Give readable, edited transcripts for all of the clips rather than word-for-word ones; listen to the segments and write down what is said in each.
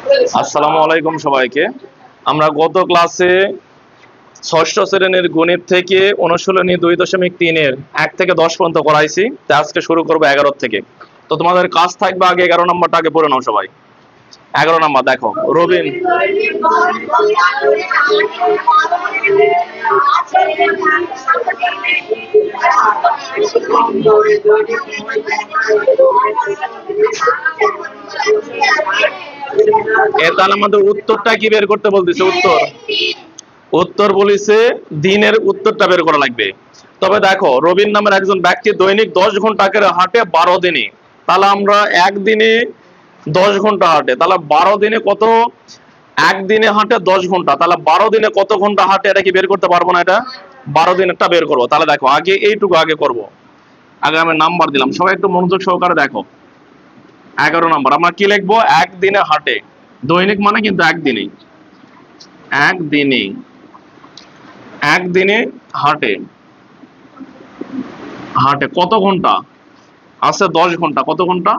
আসসালামু আলাইকুম সবাইকে। আমরা গত ক্লাসে ষষ্ঠ শ্রেণীর গণিত থেকে অনুশীলনী 2.3 1 থেকে 10 পর্যন্ত করাইছি। আজকে শুরু করবো 11 থেকে। তো তোমাদের কাজ থাকবে, আগে 11 নম্বরটা আগে পড়ে নাও সবাই। 11 নম্বর দেখো, রবিন তাহলে আমাদের উত্তরটা কি বের করতে বলতেছে? উত্তর বলেছে দিনের উত্তরটা বের করা লাগবে। তবে দেখো, রবিন নামের একজন ব্যক্তি দৈনিক 10 ঘন্টা করে হাঁটে 12 দিনে। তাহলে আমরা একদিনে 10 ঘন্টা হাঁটে, তাহলে 12 দিনে কত? একদিনে হাঁটে 10 ঘন্টা, তাহলে 12 দিনে কত ঘন্টা হাঁটে এটা কি বের করতে পারবো না? এটা 12 দিনেরটা বের করবো। তাহলে দেখো, আগে এইটুকু আগে করব। আগে আমি নাম্বার দিলাম, সবাই একটু মনোযোগ সহকারে দেখো। 11 নম্বর আমরা কি লিখবো? একদিনে হাঁটে, দৈনিক মানে কিন্তু একদিনে, একদিনে একদিনে হাঁটে, হাঁটে কত ঘন্টা? আছে 10 ঘন্টা। কত ঘন্টা?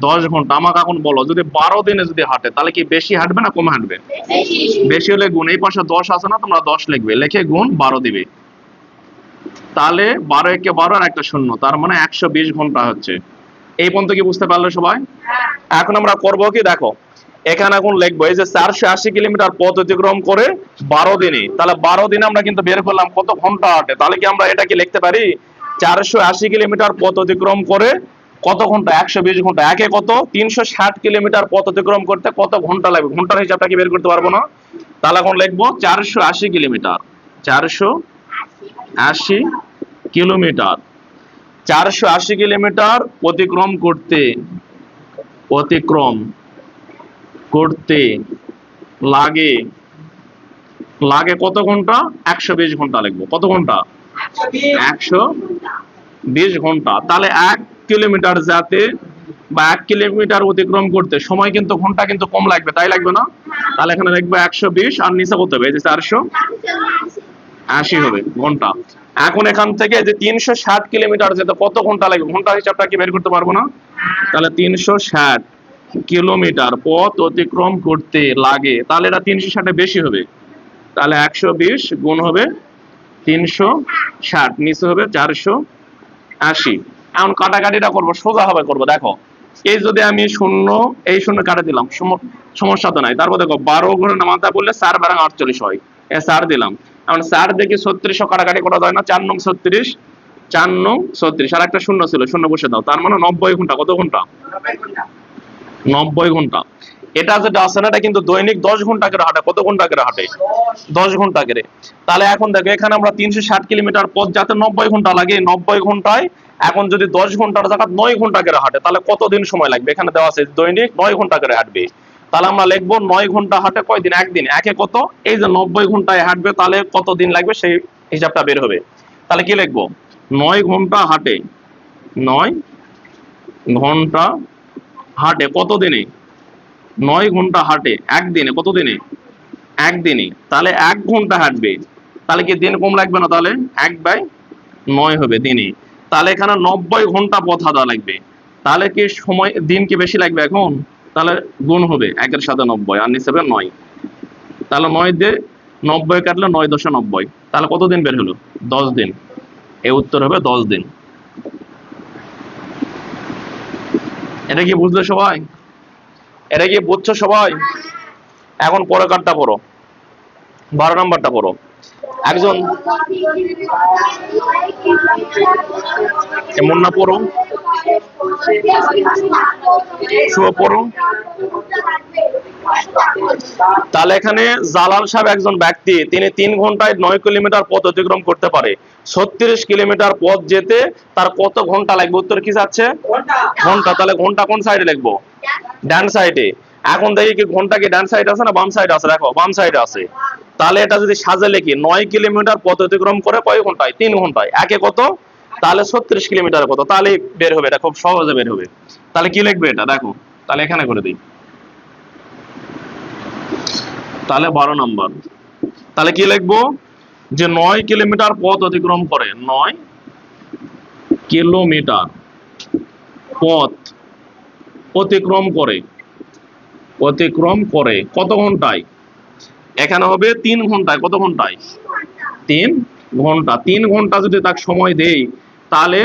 10 ঘন্টা। আমাকে এখন বলো, যদি 12 দিনে যদি হাঁটে তাহলে কি বেশি হাঁটবে না কম হাঁটবে? বেশি হলে গুণ, এই পাশে 10 আছে না, তোমরা 10 লিখবে, লিখে গুণ 12 দিবে। তাহলে 12 একে 12 আর একটা শূন্য, তার মানে 120 ঘন্টা হচ্ছে। এই পর্যন্ত কি বুঝতে পারলে সবাই? এখন আমরা করবো কি দেখো, এখানে এখন লিখবো এই যে 480 কিলোমিটার পথ অতিক্রম করে 12 দিনে। তাহলে 12 দিনে আমরা কিন্তু বের করলাম কত ঘন্টা হাঁটে। তাহলে কি আমরা এটা কি লিখতে পারি? 480 কিলোমিটার পথ অতিক্রম করে কত ঘন্টা? 120 ঘন্টা। একে কত? 360 কিলোমিটার পথ অতিক্রম করতে কত ঘন্টা লাগবে? ঘন্টার হিসাবটা কি বের করতে পারবো না? তাহলে এখন লিখবো 480 কিলোমিটার, 480 কিলোমিটার, 480 কিলোমিটার অতিক্রম করতে, অতিক্রম করতে লাগে, লাগে কত ঘন্টা? 120 ঘন্টা লিখবো। কত ঘন্টা? 120 ঘন্টা। তাহলে 1 কিলোমিটার যাতে বা 1 কিলোমিটার অতিক্রম করতে সময় কিন্তু ঘন্টা কিন্তু কম লাগবে, তাই লাগবে না? তাহলে এখানে লিখবো 120 আর নিচে কত হবে? এই যে 480 হবে ঘন্টা। এখন এখান থেকে যে 360 কিলোমিটার যেতে কত ঘন্টা লাগবে? ঘন্টা হিসাবটা কি বের করতে পারবো না? তাহলে 360 কিলোমিটার পথ অতিক্রম করতে লাগে, তাহলে এটা 360 বেশি হবে। তাহলে 120 গুণ হবে 360, নিচে হবে 480। এখন কাটাকাটিটা করবো, সোজা হবে করবো। দেখো, এই যদি আমি শূন্য, এই শূন্য কাটা দিলাম, সমস্যা তো নাই। তারপর দেখো 12 গুণে মাথা বললে 4 বারাং 48 হয়, 4 দিলাম। এখন 4 দেখি 36 কাটাকাটি করা যায় না, 4 নং 36, 4 নং 36, আর একটা শূন্য ছিল, শূন্য বসে দাও। তার মানে 90 ঘন্টা। কত ঘন্টা? 90 ঘন্টা। এটা যেটা আছে না, এটা কিন্তু দৈনিক 10 ঘন্টা করে হাঁটে। কত ঘন্টা করে হাঁটে? 10 ঘন্টা করে। তাহলে এখন দেখো, এখানে আমরা 360 কিলোমিটার পথ যাতে 90 ঘন্টা লাগে, 90 ঘন্টায় এখন যদি 10 ঘন্টার জায়গা 9 ঘন্টা করে হাঁটে, তাহলে কতদিন সময় লাগবে? এখানে দেওয়া আছে দৈনিক 9 ঘন্টা করে হাঁটবে। তাহলে আমরা লিখবো 9 ঘন্টা হাঁটে কয়দিন? একদিন। একে কত? এই যে 90 ঘন্টায় হাঁটবে, তাহলে কত দিন লাগবে সেই হিসাবটা বের হবে। তাহলে কি লিখবো? 9 ঘন্টা হাঁটে, 9 ঘন্টা হাঁটে কত দিনে? 9 ঘন্টা হাঁটে একদিনে। কত দিনে? একদিনে। তাহলে 1 ঘন্টা হাঁটবে, তাহলে কি দিন কম লাগবে না? তাহলে 1/9 হবে দিনে। তাহলে এখানে 90 ঘন্টা পথ হাঁটা লাগবে, তাহলে কি সময় দিন কি বেশি লাগবে এখন? তাহলে গুণ হবে 1 এর সাথে 90 আর নিচে হবে 9। তাহলে 9 দিয়ে 90 কাটলে 9 দশে 90, তাহলে কত দিন বের হলো? 10 দিন। এই উত্তর হবে 10 দিন। এটা কি বুঝলে সবাই? এটা কি বুঝছো সবাই? এখন পরের কার্ডটা পড়ো, 12 নম্বরটা পড়ো। একজন এমন না পড়ো, শুয়ে পড়ো। তাহলে এখানে জালাল সাহেব একজন ব্যক্তি, তিনি 3 ঘন্টায় 9 কিলোমিটার পথ অতিক্রম করতে পারে। 36 কিলোমিটার পথ যেতে তার কত ঘন্টা লাগবে? উত্তর কি যাচ্ছে? ঘন্টা। তাহলে ঘন্টা কোন সাইডে লিখবো? ডান সাইডে। এখন দেখি কি ঘন্টা কি ডান সাইড আছে না বাম সাইড আছে? দেখো বাম সাইডে আছে। তাহলে এটা যদি সাজে লিখি, 9 কিলোমিটার পথ অতিক্রম করে কয় ঘন্টায়? 3 ঘন্টায়। একে কত? তাহলে 36 কিলোমিটার কত? তাহলে বের হবে, এটা খুব সহজে বের হবে। তাহলে কি লিখবে এটা? দেখো, তাহলে এখানে করে দিই। তাহলে 12 নম্বর। তাহলে কি লিখবো? যে 9 কিলোমিটার পথ অতিক্রম করে, 9 কিলোমিটার পথ অতিক্রম করে অতিক্রম করে কত ঘন্টায়? এখানে হবে 3 ঘন্টায়। কত ঘন্টায়? 3 ঘন্টা। 3 ঘন্টা যদি তাকে সময় দেই তাহলে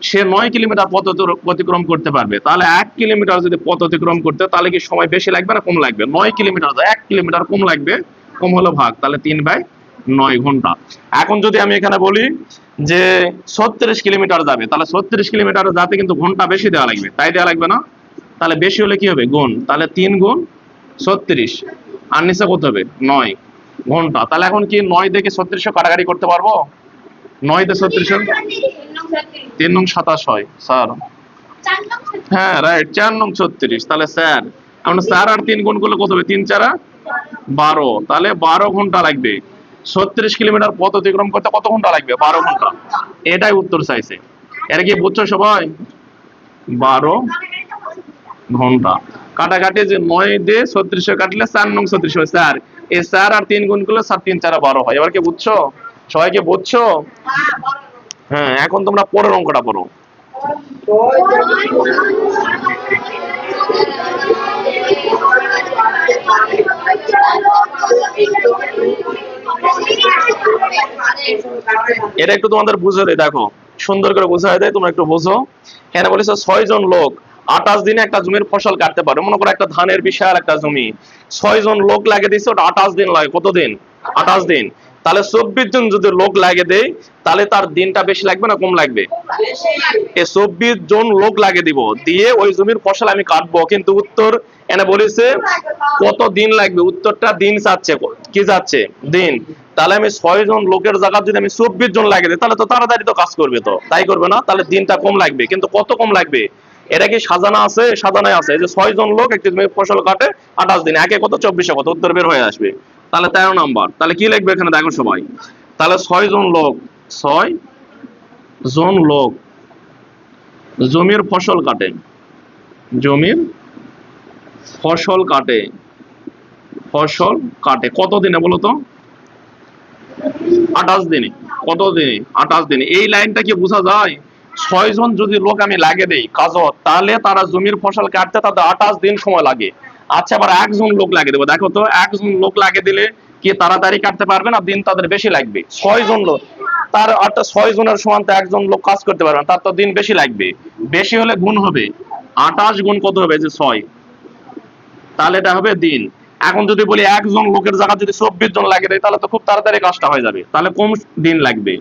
সে 9 কিলোমিটার পথ অতিক্রম করতে পারবে। তাহলে 1 কিলোমিটার যদি পথ অতিক্রম করতে, তাহলে কি সময় বেশি লাগবে না কম লাগবে? 9 কিলোমিটার, 1 কিলোমিটার কম লাগবে, কম হলো ভাগ, তাহলে 3/9 ঘন্টা। এখন যদি আমি এখানে বলি যে 36 কিলোমিটার যাবে, তাহলে 36 কিলোমিটার যাতে কিন্তু ঘন্টা বেশি দেওয়া লাগবে, তাই দেওয়া লাগবে না? তাহলে বেশি হলে কি হবে? গুণ, তাহলে 3 গুণ 36, আর নিচে কত হবে? 9 ঘন্টা। তাহলে এখন কি 9 থেকে 36 কাটাকাটি করতে পারবো? 9 থেকে 36, 3 নং 27 হয় স্যার। হ্যাঁ রাইট, 4 নং 36। তাহলে স্যার আমরা 4 আর 3 গুণ করলে কত হবে? 3 4 12, তাহলে 12 ঘন্টা লাগবে। 36 কিলোমিটার পথ অতিক্রম করতে কত ঘন্টা লাগবে? 12 ঘন্টা। এটাই উত্তর চাইছে। এটা কি বুঝছো সবাই? 12 ঘন্টা। কাটাকাটি যে 9 দিয়ে 36 কাটলে 4 নং 36 হয় স্যার। এই 4 আর 3 গুণ করলে 4 3 4 12 হয়। এবার কি বুঝছো? সবাইকে বুঝছো? হ্যাঁ, এখন তোমরা পরের অঙ্কটা পড়ো। এটা একটু তোমাদের বুঝে দেয়, দেখো সুন্দর করে বোঝায় দেয়, তোমরা একটু বোঝো। এখানে বলেছে 6 জন লোক 28 দিনে একটা জমির ফসল কাটতে পারে। মনে করো একটা ধানের বিশাল একটা জমি, 6 জন লোক লাগিয়ে দিচ্ছে, ওটা 28 দিন লাগে। কত দিন? 28 দিন। তাহলে 24 জন যদি লোক লাগিয়ে দেয়, তাহলে তার দিনটা বেশি লাগবে না কম লাগবে? এই 24 জন লোক লাগিয়ে দিব, দিয়ে ওই জমির ফসল আমি কাটবো, কিন্তু উত্তর এনে বলেছে কত দিন লাগবে। উত্তরটা দিন চাচ্ছে, কি যাচ্ছে? দিন। তাহলে আমি 6 জন লোকের জায়গা যদি আমি 24 জন লাগিয়ে দিই, তাহলে তো তাড়াতাড়ি তো কাজ করবে, তো তাই করবে না? তাহলে দিনটা কম লাগবে, কিন্তু কত কম লাগবে? এটা কি সাজানো আছে? সাজানোই আছে। যে 6 জন লোক একটি জমির ফসল কাটে 28 দিন, একে কত? 24 কত? উত্তর বের হয়ে আসবে। তাহলে 13 নাম্বার। তাহলে কি লিখবে এখানে দেখো সবাই। তাহলে 6 জন লোক, 6 জন লোক জমির ফসল কাটে, জমির ফসল কাটে, ফসল কাটে কত দিনে বলো তো? 28 দিনে। কত দিনে? 28 দিনে। এই লাইনটা কি বোঝা যায়? 6 জন যদি লোক আমি লাগিয়ে দেই কাজত, তাহলে তারা জমির ফসল কাটতে তাদের 28 দিন সময় লাগে। আচ্ছা, আবার একজন লোক লাগিয়ে দেবো, দেখো তো একজন লোক লাগিয়ে দিলে কি তাড়াতাড়ি কাটতে পারবে না দিন তাদের বেশি লাগবে? 6 জন লোক, তার 6 জনের সমান তো একজন লোক কাজ করতে পারবে না, তার তো দিন বেশি লাগবে। বেশি হলে গুণ হবে, 28 গুণ কত হবে? যে 6, তাহলে এটা হবে দিন। এখন যদি বলি একজন লোকের জায়গা যদি 24 জন লাগিয়ে দেয়, তাহলে তো খুব তাড়াতাড়ি কাজটা হয়ে যাবে, তাহলে কম দিন লাগবে।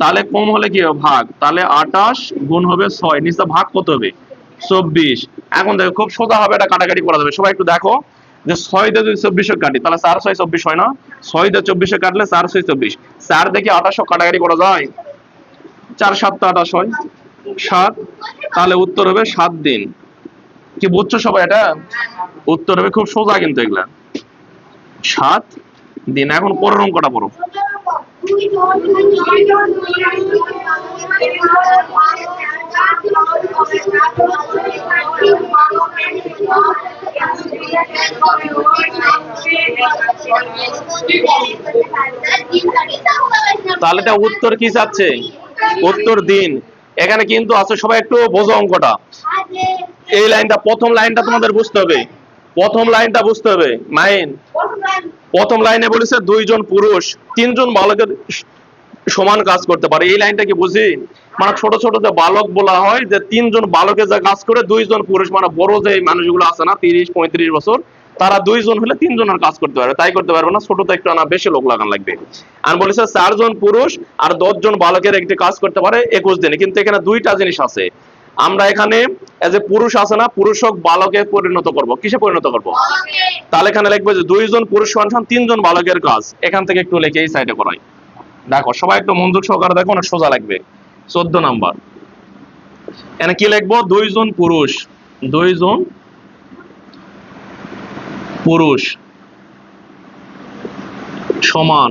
তাহলে কম হলে কি হবে? ভাগ, তাহলে 28 গুণ হবে 6, নিচে ভাগ কত হবে? 24। এখন দেখো খুব সোজা হবে, এটা কাটাকাটি করা যাবে। সবাই একটু দেখো যে 6 দিয়ে যদি 24 কাটি, তাহলে 4 6 24 হয় না? 6 দিয়ে 24 কাটলে 4 6 24, 4 দেখি 28 কাটাকাটি করা যায়? 4 7 28 হয় 7, তাহলে উত্তর হবে 7 দিন। কি বুঝছো সবাই? এটা উত্তর হবে খুব সোজা কিন্তু এগুলা, 7 দিন। এখন পরের অঙ্কটা পড়ো। তাহলে এটা উত্তর কি চাচ্ছে? উত্তর দিন। এখানে কিন্তু আছে, সবাই একটু বোঝো অঙ্কটা। এই লাইনটা, প্রথম লাইনটা তোমাদের বুঝতে হবে, প্রথম লাইনটা বুঝতে হবে মাইন। প্রথম লাইনে বলেছে 2 জন পুরুষ 3 জন বালকের সমান কাজ করতে পারে। এই লাইনটা কি বুঝি? মানে ছোট ছোট যে বালক বলা হয়, যে 3 জন বালকে যা কাজ করে, 2 জন পুরুষ, মানে বড় যে মানুষগুলো আছে না 30 35 বছর, তারা 2 জন হলে 3 জনের কাজ করতে পারবে, তাই করতে পারবে না। ছোট তো একটু আনা বেশি লোক লাগান লাগবে। আর বলেছে 4 জন পুরুষ আর 10 জন বালকের একটি কাজ করতে পারে 21 দিনে। কিন্তু এখানে দুইটা জিনিস আছে। আমরা এখানে যে পুরুষ আছে না, পুরুষক বালকে পরিণত করব। কিসে পরিণত করব? তাহলে এখানে লিখবে যে 2 জন পুরুষ সমান 3 জন বালকের কাজ। এখান থেকে একটু লিখে এই সাইডে করাই। দেখো সবাই একটু মনোযোগ সহকারে দেখো, অনেক সোজা লাগবে। 14 নাম্বার। এখানে কি লিখবো? 2 জন পুরুষ, 2 জন পুরুষ সমান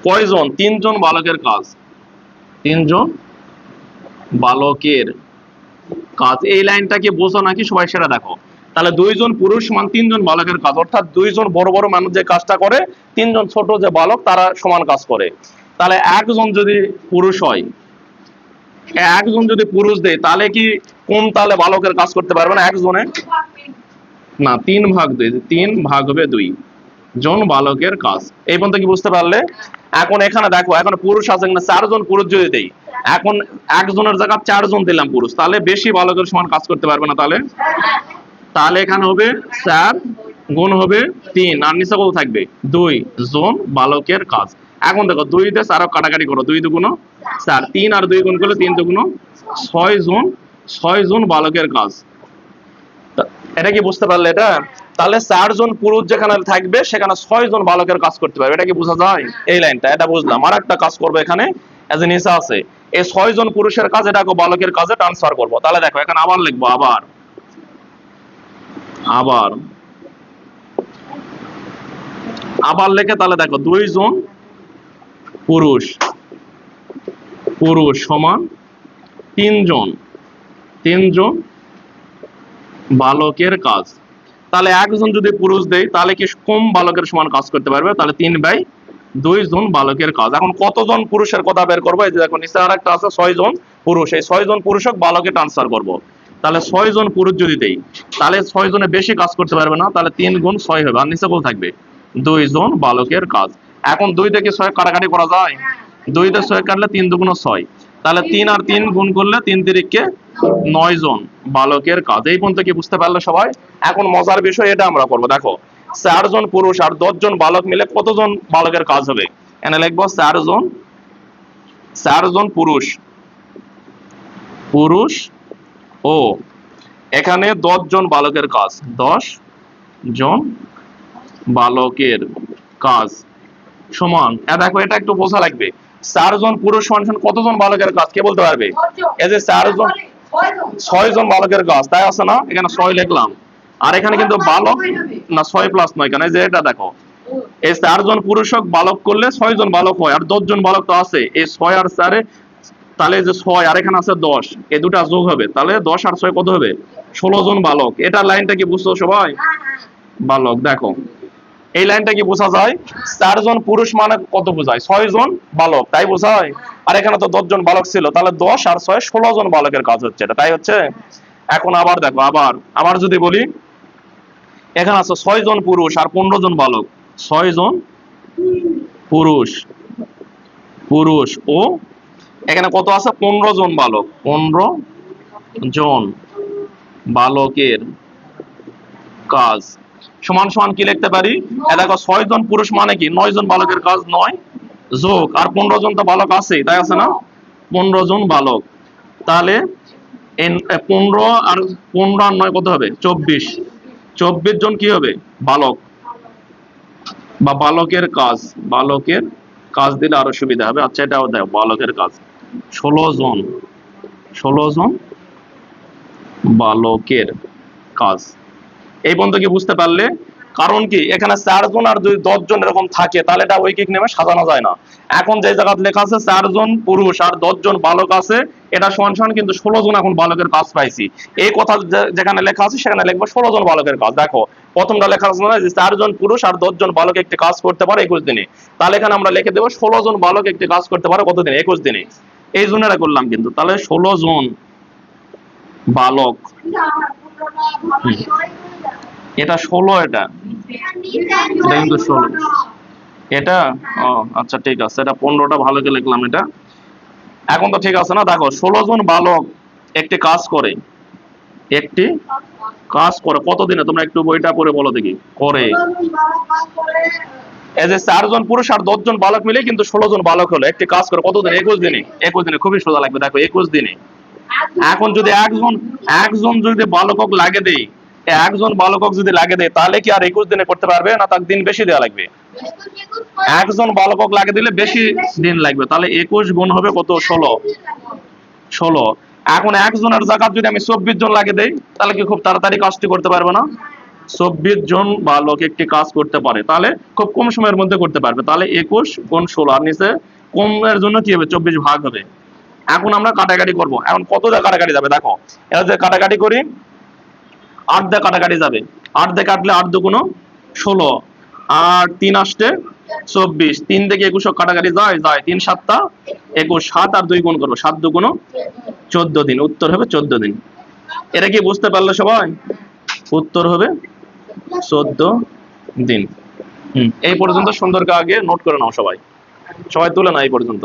কয়জন? 3 জন বালকের কাজ, 3 জন বালকের কাজ। এই লাইনটা কি বোঝো নাকি সবাই সেটা দেখো। তাহলে 2 জন পুরুষ সমান 3 জন বালকের কাজ, অর্থাৎ 2 জন বড় বড় মানুষ যে কাজটা করে, 3 জন ছোট যে বালক তারা সমান কাজ করে। তাহলে একজন যদি পুরুষ হয়, একজন যদি পুরুষ দেয়, তাহলে কি কোন তাহলে বালকের কাজ করতে পারবে না একজনে? না 3/2, 3/2 জন বালকের কাজ। এই পর্যন্ত কি বুঝতে পারলে? এখন এখানে দেখো, এখন পুরুষ আছে কিনা, 4 জন পুরুষ যদি দেই, এখন একজনের জায়গা 4 জন দিলাম পুরুষ, তাহলে বেশি বালকের সমান কাজ করতে পারবে না। তাহলে তাহলে এখানে হবে 4 গুণ হবে 3, আর নিচে কত থাকবে? 2 জন বালকের কাজ। এখন দেখো 2 দিয়ে 4 কাটাকাটি করো, 2 দুগুণ 4, 3 আর 2 গুণ করলে 3 দুগুণ 6 জন বালকের কাজ। এটা কি বুঝতে পারলে? এটা তাহলে 4 জন পুরুষ যেখানে থাকবে সেখানে 6 জন বালকের কাজ করতে পারবে। এটা কি বোঝা যায়? এই লাইনটা এটা বুঝলাম। আর একটা কাজ করবো এখানে, এজ এ নিচে আছে এই 6 জন পুরুষের কাজ, এটাকে বালকের কাজে ট্রান্সফার করবো। তাহলে দেখো এখানে আবার লিখবো, আবার আবার আবার লিখে তাহলে দেখো 2 জন পুরুষ সমান 3 জন বালকের কাজ। তাহলে একজন যদি পুরুষ দেয় তাহলে কি কম বালকের সমান কাজ করতে পারবে? তাহলে 3/2 জন বালকের কাজ। এখন কতজন পুরুষের কথা বের করবো? এই যে দেখো নিচে আরেকটা আছে 6 জন পুরুষ, এই 6 জন পুরুষক বালকে ট্রান্সফার করব। তাহলে 6 জন পুরুষ যদি দেই তাহলে 6 জনে বেশি কাজ করতে পারবে না, তাহলে 3 গুণ 6 হবে, আর নিচে কত থাকবে? 2 জন বালকের কাজ। এখন 2 থেকে 6 কাটাকাটি করা যায়? 2 দিয়ে 6 কাটলে 3 দুগুণ 6, তাহলে 3 আর 3 গুণ করলে 3 তিরিকে 9 জন বালকের কাজ। এই পর্যন্ত কি বুঝতে পারলে সবাই? এখন মজার বিষয় এটা আমরা করবো। দেখো 4 জন পুরুষ আর 10 জন বালক মিলে কতজন বালকের কাজ হবে? এখানে লিখবো 4 জন পুরুষ ও এখানে 10 জন বালকের কাজ, 10 জন বালকের কাজ সমান, দেখো এটা একটু বোঝা লাগবে। 4 জন পুরুষ সমান কতজন বালকের কাজ, কে বলতে পারবে? এই যে 4 জন, 6 জন বালকের কাজ, তাই আছে না? এখানে 6 লিখলাম, আর এখানে কিন্তু বালক না 6 প্লাস 9, কেন? এই যে এটা দেখো, এই 4 জন পুরুষক বালক করলে 6 জন বালক হয়, আর 10 জন বালক তো আছে, এই 6 আর 4 তাহলে যে 6 আর এখানে আছে 10, এই দুটা যোগ হবে, তাহলে 10 আর 6 কত হবে? 16 জন বালক। এটা লাইনটা কি বুঝছো সবাই? বালক, দেখো এই লাইনটা কি বোঝা যায়? 4 জন পুরুষ মানে কত বোঝায়? 6 জন বালক, তাই বোঝায়। আর এখানে তো 10 জন বালক ছিল, তাহলে 10 আর 6 16 জন বালকের কাজ হচ্ছে, এটা তাই হচ্ছে। এখন আবার দেখো, আবার যদি বলি, এখানে আছে 6 জন পুরুষ আর 15 জন বালক, 6 জন পুরুষ ও এখানে কত আছে? 15 জন বালক, 15 জন বালকের কাজ সমান সমান কি লিখতে পারি? দেখো 6 জন পুরুষ মানে কি 9 জন বালকের কাজ, 9 যোগ আর 15 জন তো বালক আছে, তাই আছে না? 15 জন বালক, তাহলে 15 আর 9 কত হবে? 24 জন কি হবে? বালক বা বালকের কাজ দিলে আরো সুবিধা হবে। আচ্ছা এটাও দেখো, বালকের কাজ 16 জন বালকের কাজ। এই পর্যন্ত কি বুঝতে পারলে? কারণ কি এখানে 4 জন আর যদি 10 জন এরকম থাকে তাহলে এটা ঐকিক নেমে সাজানো যায় না। এখন যে জায়গায় লেখা আছে 4 জন পুরুষ আর 10 জন বালক আছে, এটা সমান সমান কিন্তু 16 জন এখন বালকের কাজ পাইছি। এই কথা যেখানে লেখা আছে সেখানে লিখবো 16 জন বালকের কাজ। দেখো প্রথমটা লেখা আছে না যে 4 জন পুরুষ আর 10 জন বালক একটি কাজ করতে পারে 21 দিনে, তাহলে এখানে আমরা লিখে দেবো 16 জন বালক একটি কাজ করতে পারে কত দিনে? 21 দিনে। এই জন্য এটা করলাম কিন্তু, তাহলে 16 জন বালক, এটা 16, এটা কিন্তু 16, এটা আচ্ছা ঠিক আছে, এটা 15টা ভালো করে লিখলাম এটা। এখন তো ঠিক আছে না? দেখো 16 জন বালক একটি কাজ করে কতদিনে? তোমরা একটু বইটা পড়ে বলো দেখি। করে এই যে 4 জন পুরুষ আর 10 জন বালক মিলে কিন্তু 16 জন বালক হলো, একটি কাজ করে কতদিনে? 21 দিনে। 21 দিনে, খুবই সোজা লাগবে। দেখো 21 দিনে। এখন যদি একজন যদি বালকক লাগে দেই, একজন বালকক যদি লাগে দেয় তাহলে কি আর 21 দিনে করতে পারবে না? তার দিন বেশি দেওয়া লাগবে। একজন বালকক লাগে দিলে বেশি দিন লাগবে, তাহলে 21 গুণ হবে কত? 16। এখন একজনের জায়গা যদি আমি 24 জন লাগে দেই তাহলে কি খুব তাড়াতাড়ি কাজটি করতে পারবে না? 24 জন বালক একটি কাজ করতে পারে, তাহলে খুব কম সময়ের মধ্যে করতে পারবে। তাহলে 21 গুণ 16, আর নিচে কমের জন্য কি হবে? 24 ভাগ হবে। এখন আমরা কাটাকাটি করব। এখন কতটা কাটাকাটি যাবে? দেখো এটা যে কাটাকাটি করি, 8 দিয়ে কাটাকাটি যাবে, 8 দিয়ে কাটলে 8 দুগুণ 16, আর 3 আসতে 24, 3 থেকে 21 কাটাকাটি যায় 3 7 21, 7 আর 2 গুণ করবো, 7 দুগুণ 14 দিন। উত্তর হবে 14 দিন। এটা কি বুঝতে পারলে সবাই? উত্তর হবে 14 দিন। এই পর্যন্ত সুন্দর করে আগে নোট করে নাও সবাই, সবাই তুলে নাও এই পর্যন্ত।